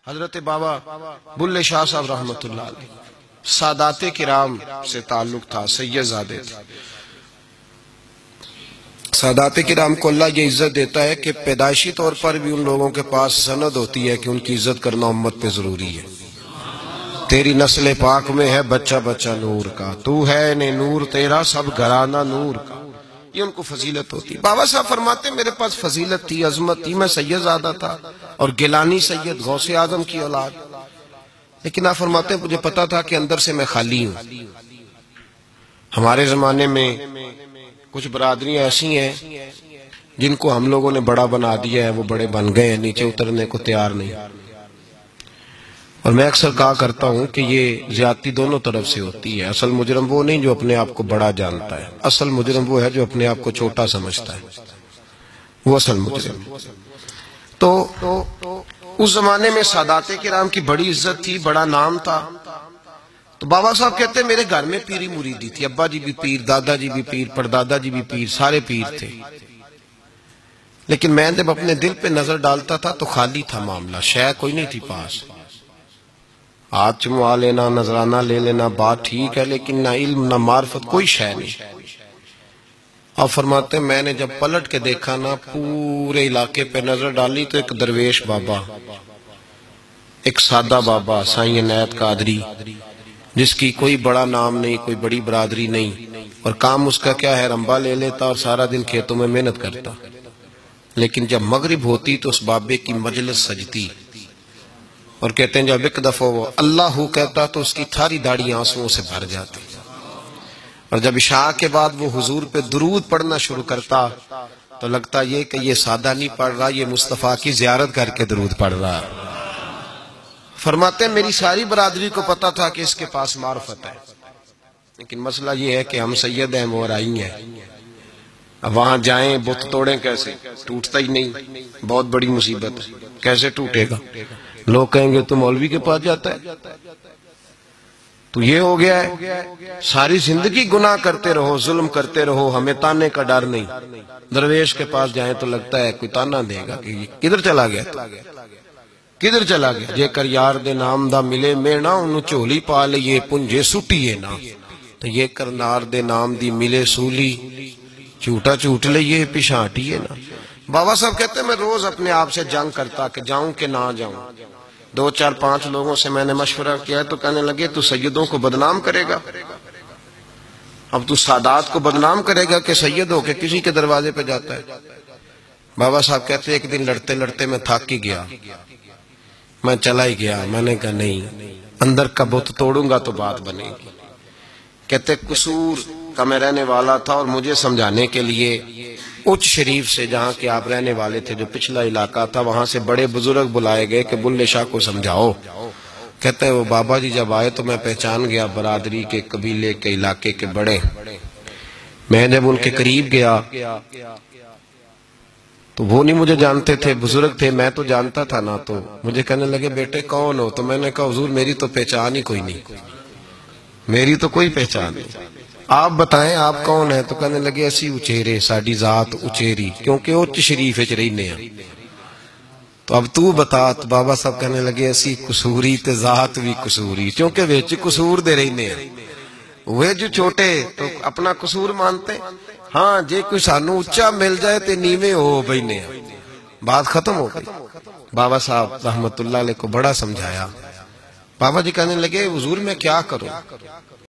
حضرت بابا بلے شاہ صاحب رحمۃ اللہ علیہ سادات کرام سے تعلق تھا، سید زادے تھے۔ سادات کرام کو اللہ یہ عزت دیتا ہے کہ پیدائشی طور پر بھی ان لوگوں کے پاس سند ہوتی ہے کہ ان کی عزت کرنا امت پہ ضروری ہے۔ تیری نسل پاک میں ہے بچہ بچہ نور کا، تو ہے نے نور تیرا سب گھرانہ نور کا، یہ ان کو فضیلت ہوتی ہے۔ بابا صاحب فرماتے میرے پاس فضیلت تھی، عظمت تھی، میں سید زادہ تھا اور گیلانی سید غوث اعظم کی اولاد، لیکن آپ فرماتے ہیں مجھے پتا تھا کہ اندر سے میں خالی ہوں۔ ہمارے زمانے میں کچھ برادریاں ایسی ہیں جن کو ہم لوگوں نے بڑا بنا دیا ہے، وہ بڑے بن گئے ہیں، نیچے اترنے کو تیار نہیں۔ اور میں اکثر کہا کرتا ہوں کہ یہ زیادتی دونوں طرف سے ہوتی ہے۔ اصل مجرم وہ نہیں جو اپنے آپ کو بڑا جانتا ہے، اصل مجرم وہ ہے جو اپنے آپ کو چھوٹا سمجھتا ہے، وہ اصل مجرم۔ تو اس زمانے میں سادات کرام کی بڑی عزت تھی، بڑا نام تھا۔ تو بابا صاحب کہتے ہیں میرے گھر میں پیری مریدی تھی، ابا جی بھی پیر، دادا جی بھی پیر، پردادا جی بھی پیر، سارے پیر تھے، لیکن میں جب اپنے دل پہ نظر ڈالتا تھا تو خالی تھا معاملہ، شے کوئی نہیں تھی پاس۔ ہاتھ چموا لینا، نذرانہ لے لینا بات ٹھیک ہے، لیکن نہ علم نہ معرفت، کوئی شے نہیں۔ آپ فرماتے ہیں میں نے جب پلٹ کے دیکھا نا، پورے علاقے پہ نظر ڈالی تو ایک درویش بابا، ایک سادہ بابا سائیں عنایت قادری، جس کی کوئی بڑا نام نہیں، کوئی بڑی برادری نہیں، اور کام اس کا کیا ہے، رمبا لے لیتا اور سارا دن کھیتوں میں محنت کرتا، لیکن جب مغرب ہوتی تو اس بابے کی مجلس سجتی، اور کہتے ہیں جب ایک دفعہ وہ اللہ کہتا تو اس کی تھاری داڑھی آنسوؤں سے بھر جاتی، اور جب عشاء کے بعد وہ حضور پہ درود پڑھنا شروع کرتا تو لگتا یہ کہ یہ سادہ نہیں پڑھ رہا، یہ مصطفیٰ کی زیارت کر کے درود پڑھ رہا۔ فرماتے ہیں میری ساری برادری کو پتا تھا کہ اس کے پاس معرفت ہے، لیکن مسئلہ یہ ہے کہ ہم سید ہیں، وہ رائی ہیں، اب وہاں جائیں بت توڑیں کیسے، ٹوٹتا ہی نہیں، بہت بڑی مصیبت ہے، کیسے ٹوٹے گا؟ لوگ کہیں گے تو مولوی کے پاس جاتا ہے۔ تو یہ ہو گیا ہے ساری زندگی گناہ کرتے رہو، ظلم کرتے رہو، ہمیں تانے کا ڈر نہیں، درویش کے پاس جائیں تو لگتا ہے کوئی تانا دے گا کہ یہ کدھر چلا گیا، کدھر چلا گیا۔ جے کر یار دے نام دا ملے مینا، انہوں چولی پا لئے پنجے سٹیے نا، تو یہ کر نار دے نام دی ملے سولی، چوٹا چوٹ لئے پشانٹیے نا۔ بابا صاحب کہتے ہیں میں روز اپنے آپ سے جنگ کرتا کہ جاؤں کہ نہ جاؤں۔ 2 4 5 لوگوں سے میں نے مشورہ کیا تو کہنے لگے تو سیدوں کو بدنام کرے گا، اب تو سادات کو بدنام کرے گا کہ سید ہو کے کسی کے دروازے پہ جاتا ہے۔ بابا صاحب کہتے ہیں ایک دن لڑتے لڑتے میں تھک ہی گیا، میں چلا ہی گیا، میں نے کہا نہیں، اندر کا بت توڑوں گا تو بات بنے گی۔ کہتے قصور کا میں رہنے والا تھا اور مجھے سمجھانے کے لیے اچ شریف سے، جہاں کے آپ رہنے والے تھے، جو پچھلا علاقہ تھا، وہاں سے بڑے بزرگ بلائے گئے کہ بلے شاہ کو سمجھاؤ۔ کہتے ہیں وہ بابا جی جب آئے تو میں پہچان گیا برادری کے، قبیلے کے، علاقے کے بڑے۔ میں جب ان کے قریب گیا تو وہ نہیں مجھے جانتے تھے، بزرگ تھے، میں تو جانتا تھا نا، تو مجھے کہنے لگے بیٹے کون ہو؟ تو میں نے کہا حضور میری تو پہچان ہی کوئی نہیں، میری تو کوئی پہچان نہیں، آپ بتائیں آپ کون ہیں؟ تو کہنے لگے اسی اچیرے، ساڈی ذات اچیری، کیونکہ اچ شریف وچ رہنے ہیں۔ تو اب تو بتا، تو بابا صاحب کہنے لگے اسی قصوری تے ذات بھی قصوری، کیونکہ وچ قصور دے رہنے ہیں، وہ جو چھوٹے تو اپنا قصور مانتے، ہاں جے کوئی سانو اچا مل جائے تے نیویں ہو بینے ہیں، بات ختم ہو گئی۔ بابا صاحب رحمت اللہ علیہ کو بڑا سمجھایا۔ بابا جی کہنے لگے حضور میں کیا کروں؟